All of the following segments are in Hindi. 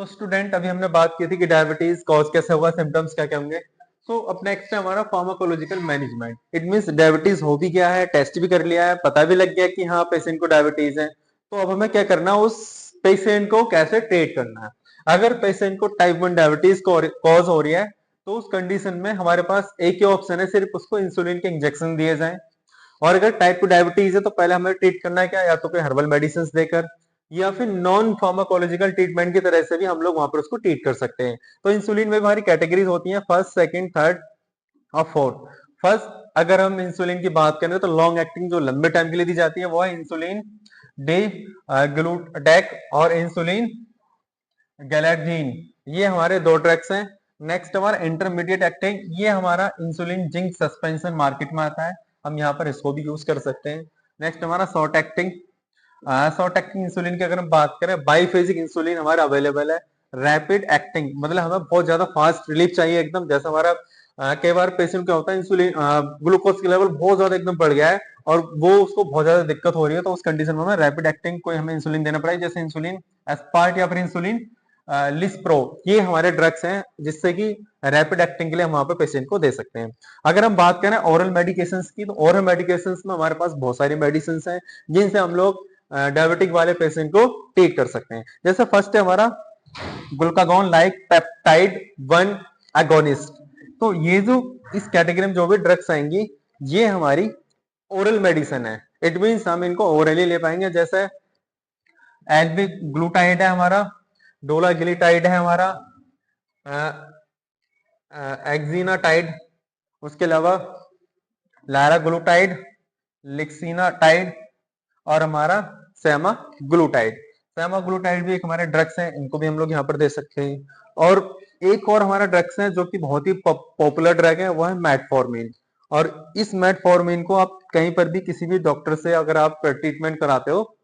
सो स्टूडेंट, अभी हमने बात की थी कि डायबिटीज कॉज कैसे होगा, सिम्टम्स क्या क्या होंगे। सो अब नेक्स्ट है हमारा pharmacological management. It means diabetes हो भी गया है, टेस्ट भी कर लिया है, पता भी लग गया कि हाँ पेशेंट को डायबिटीज है। तो अब हमें क्या करना है, उस पेशेंट को कैसे ट्रीट करना है। अगर पेशेंट को टाइप 1 डायबिटीज कॉज हो रही है तो उस कंडीशन में हमारे पास एक ही ऑप्शन है, सिर्फ उसको इंसुलिन के इंजेक्शन दिए जाए। और अगर टाइप 2 डायबिटीज है तो पहले हमें ट्रीट करना है क्या, या तो कोई हर्बल मेडिसिन देकर या फिर नॉन फार्माकोलॉजिकल ट्रीटमेंट की तरह से भी हम लोग वहां पर उसको ट्रीट कर सकते हैं। तो इंसुलिन में हमारी कैटेगरीज होती हैं, फर्स्ट, सेकंड, थर्ड और फोर्थ। फर्स्ट, अगर हम इंसुलिन की बात करें तो लॉन्ग एक्टिंग जो लंबे टाइम के लिए दी जाती है वो है इंसुलिन डी ग्लूटाडेक और इंसुलिन गैलेडजीन। ये हमारे दो ड्रग्स हैं। नेक्स्ट हमारा इंटरमीडिएट एक्टिंग, ये हमारा इंसुलिन जिंक सस्पेंशन मार्केट में आता है, हम यहाँ पर इसको भी यूज कर सकते हैं। नेक्स्ट हमारा short acting, short acting insulin की अगर हम बात करें, बाईफेजिक इंसुलिन हमारा अवेलेबल है। रैपिड एक्टिंग मतलब हमें बहुत ज्यादा फास्ट रिलीफ चाहिए एकदम, जैसे हमारा कई बार पेशेंट क्या होता है, इंसुलिन ग्लूकोज के लेवल बहुत ज्यादा एकदम बढ़ गया है और वो उसको बहुत ज्यादा दिक्कत हो रही है, तो उस कंडीशन में हमें रैपिड एक्टिंग कोई हमें इंसुलिन देना पड़ेगा, जैसे इंसुलिन एस्पार्ट या फिर इंसुलिन लिस्प्रो। ये हमारे ड्रग्स हैं जिससे कि रैपिड एक्टिंग के लिए हम वहां पे पेशेंट को दे सकते हैं। अगर हम बात करें ओरल मेडिकेशंस की, तो ओरल मेडिकेशंस में हमारे पास बहुत सारी मेडिसिन हैं जिनसे हम लोग डायबिटिक वाले पेशेंट को ट्रीट कर सकते हैं। जैसे फर्स्ट है हमारा ग्लूकागॉन लाइक पेप्टाइड 1 एगोनिस्ट। तो ये जो इस कैटेगरी में जो भी ड्रग्स आएंगी ये हमारी ओरल मेडिसिन है। इट मीन्स हम इनको ओरली ले पाएंगे, जैसे एल्बिग्लूटाइड है हमारा, डोलाग्लिटाइड है हमारा, एक्जीनाटाइड, उसके अलावा लाराग्लूटाइड, लिक्सिनाटाइड और हमारा सेमाग्लूटाइड। सेमाग्लूटाइड भी एक हमारे ड्रग्स हैं, इनको भी हम लोग यहाँ पर दे सकते हैं। और एक और हमारा ड्रग्स है जो कि बहुत ही पॉपुलर ड्रग है, वो है मेटफॉर्मिन। और इस मेटफॉर्मिन को आप कहीं पर भी किसी भी डॉक्टर से अगर आप ट्रीटमेंट कराते हो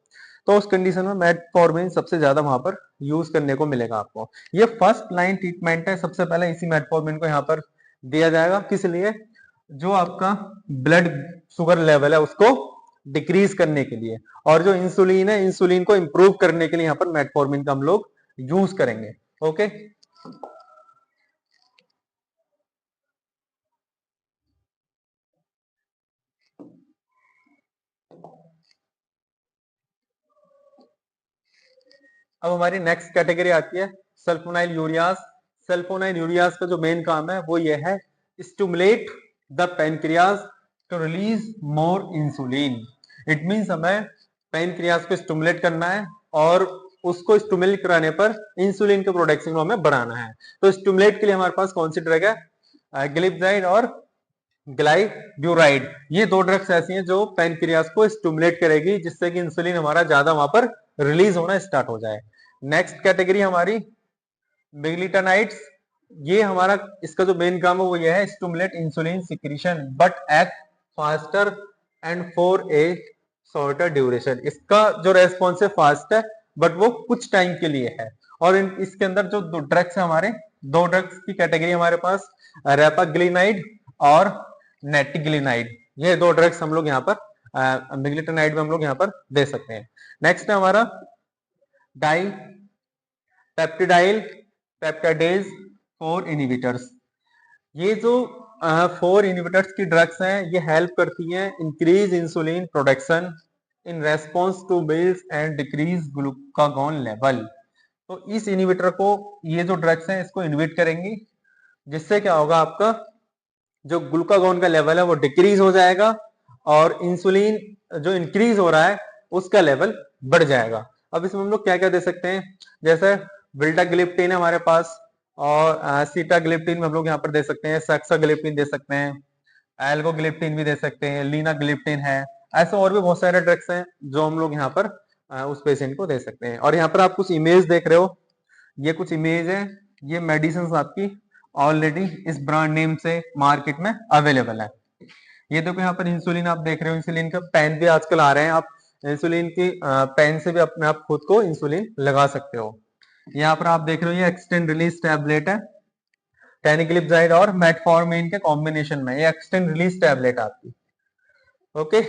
तो उस कंडीशन में मेटफॉर्मिन सबसे ज्यादा वहां पर यूज करने को मिलेगा आपको। ये फर्स्ट लाइन ट्रीटमेंट है, सबसे पहले इसी मेटफॉर्मिन को यहाँ पर दिया जाएगा। किस लिए? जो आपका ब्लड शुगर लेवल है उसको डिक्रीज करने के लिए, और जो इंसुलिन है इंसुलिन को इंप्रूव करने के लिए यहाँ पर मेटफॉर्मिन का हम लोग यूज करेंगे। ओके, अब हमारी नेक्स्ट कैटेगरी आती है सल्फोनाइल यूरियाज। सल्फोनाइल यूरियाज का जो मेन काम है वो ये है, stimulate the pancreas to release more insulin. It means हमें पेनक्रियाज को स्टिमुलेट करना है और उसको स्टिमुलेट कराने पर इंसुलिन के प्रोडक्शन को हमें बढ़ाना है। तो स्टिमुलेट के लिए हमारे पास कौन सी ड्रग है? ग्लिप्जाइड और ग्लाइब्यूराइड। ये दो ड्रग्स ऐसी हैं जो पेनक्रियाज को स्टिमुलेट करेगी जिससे कि इंसुलिन हमारा ज्यादा वहां पर रिलीज होना स्टार्ट हो जाए। नेक्स्ट कैटेगरी हमारी बिग्लिटानाइड्स। ये हमारा इसका जो मेन काम है वो ये है, stimulate insulin secretion but act faster and for a shorter duration. इसका जो रेस्पॉन्स है फास्ट है बट वो कुछ टाइम के लिए है। और इसके अंदर जो दो ड्रग्स है हमारे, दो ड्रग्स की कैटेगरी हमारे पास रेपाग्लिनाइड और नेटिग्लिनाइड। ये दो ड्रग्स हम लोग यहाँ पर बिग्लिटानाइड में हम लोग यहाँ पर दे सकते हैं। नेक्स्ट है हमारा डाई पेप्टिडाइल पेप्टाइडेज 4 इनहिबिटर्स। ये जो 4 इनहिबिटर्स की ड्रग्स हैं ये हेल्प करती हैं increase insulin production in response to build and decrease glucagon level. तो इस इनहिबिटर को, ये जो ड्रग्स हैं इसको इनहिबिट करेंगी, जिससे क्या होगा, आपका जो ग्लूकागॉन का लेवल है वो डिक्रीज हो जाएगा और इंसुलिन जो इंक्रीज हो रहा है उसका लेवल बढ़ जाएगा। अब इसमें हम लोग क्या क्या दे सकते हैं, जैसे विल्टाग्लिप्टिन है हमारे पास, और सीटाग्लिप्टिन हम लोग यहाँ पर दे सकते हैं, सक्साग्लिप्टिन दे सकते हैं, एल्गोग्लिप्टिन भी दे सकते हैं, लीनाग्लिप्टिन है। ऐसे और भी बहुत सारे ड्रग्स हैं जो हम लोग यहाँ पर उस पेशेंट को दे सकते हैं। और यहाँ पर आप कुछ इमेज देख रहे हो, ये कुछ इमेज है, ये मेडिसिन आपकी ऑलरेडी इस ब्रांड नेम से मार्केट में अवेलेबल है। ये देखो यहाँ पर इंसुलिन आप देख रहे हो, इंसुलिन का पेन भी आजकल आ रहे हैं, आप इंसुलिन की पेन से भी अपने आप खुद को इंसुलिन लगा सकते हो। यहाँ पर आप देख रहे हो ये एक्सटेंड रिलीज टैबलेट है, टेनिग्लिप्जाइड और मेटफॉर्मिन के कॉम्बिनेशन में, ये एक्सटेंड रिलीज टैबलेट आपकी। ओके,